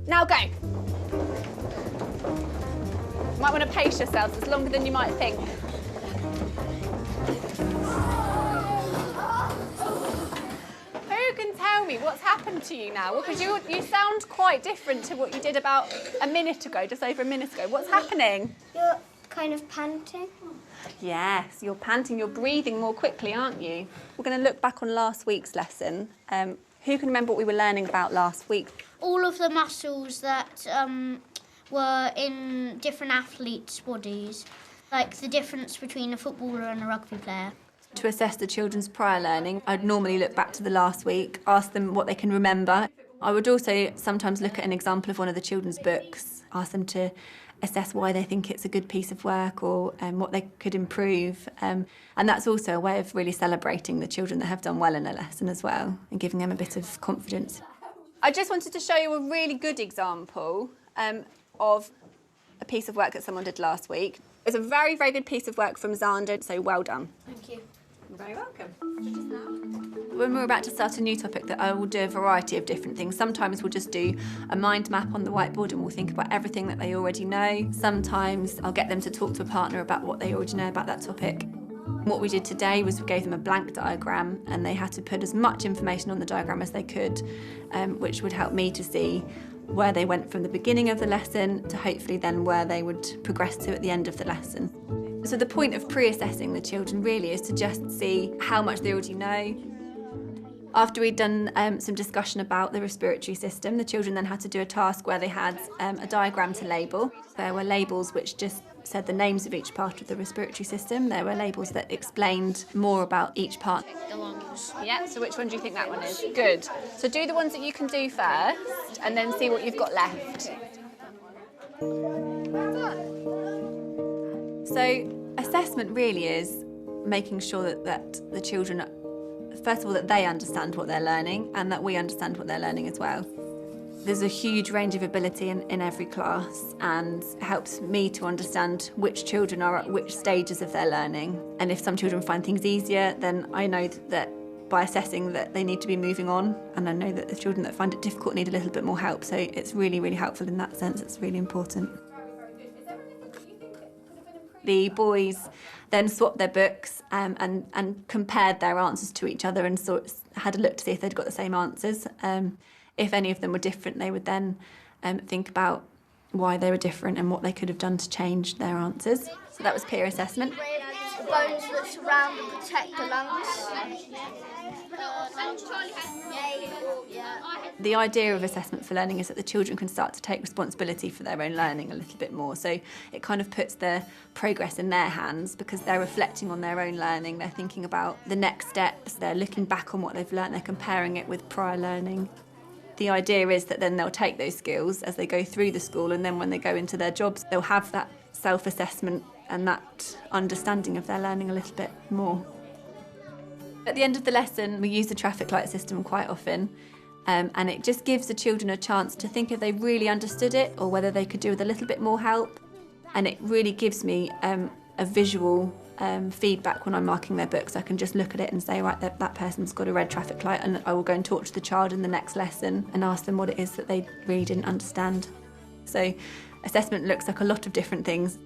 Now go. Might want to pace yourselves, it's longer than you might think. Who can tell me what's happened to you now? Because you sound quite different to what you did about a minute ago, just over a minute ago. What's happening? You're kind of panting. Yes, you're panting, you're breathing more quickly, aren't you? We're going to look back on last week's lesson. Who can remember what we were learning about last week? All of the muscles that were in different athletes' bodies, like the difference between a footballer and a rugby player. To assess the children's prior learning, I'd normally look back to the last week, ask them what they can remember. I would also sometimes look at an example of one of the children's books, ask them to assess why they think it's a good piece of work or what they could improve. And that's also a way of really celebrating the children that have done well in a lesson as well and giving them a bit of confidence. I just wanted to show you a really good example of a piece of work that someone did last week. It's a very, very good piece of work from Xander, so well done. Thank you. You're very welcome. When we're about to start a new topic, that I will do a variety of different things. Sometimes we'll just do a mind map on the whiteboard and we'll think about everything that they already know. Sometimes I'll get them to talk to a partner about what they already know about that topic. What we did today was we gave them a blank diagram and they had to put as much information on the diagram as they could, which would help me to see where they went from the beginning of the lesson to hopefully then where they would progress to at the end of the lesson. So the point of pre-assessing the children really is to just see how much they already know. After we'd done some discussion about the respiratory system, the children then had to do a task where they had a diagram to label. There were labels which just said the names of each part of the respiratory system. There were labels that explained more about each part. The lungs. Yeah, so which one do you think that one is? Good. So do the ones that you can do first and then see what you've got left. So assessment really is making sure that the children, first of all, that they understand what they're learning and that we understand what they're learning as well. There's a huge range of ability in every class and it helps me to understand which children are at which stages of their learning. And if some children find things easier, then I know that by assessing that they need to be moving on, and I know that the children that find it difficult need a little bit more help. So it's really, really helpful in that sense. It's really important. The boys then swapped their books and compared their answers to each other and had a look to see if they'd got the same answers. If any of them were different, they would then think about why they were different and what they could have done to change their answers. So that was peer assessment. The bones that surround and protect the lungs. The idea of assessment for learning is that the children can start to take responsibility for their own learning a little bit more. So it kind of puts their progress in their hands because they're reflecting on their own learning, they're thinking about the next steps, they're looking back on what they've learned, they're comparing it with prior learning. The idea is that then they'll take those skills as they go through the school, and then when they go into their jobs, they'll have that self-assessment and that understanding of their learning a little bit more. At the end of the lesson, we use the traffic light system quite often, and it just gives the children a chance to think if they really understood it or whether they could do with a little bit more help. And it really gives me a visual feedback when I'm marking their books. I can just look at it and say, right, that person's got a red traffic light, and I will go and talk to the child in the next lesson and ask them what it is that they really didn't understand. So assessment looks like a lot of different things.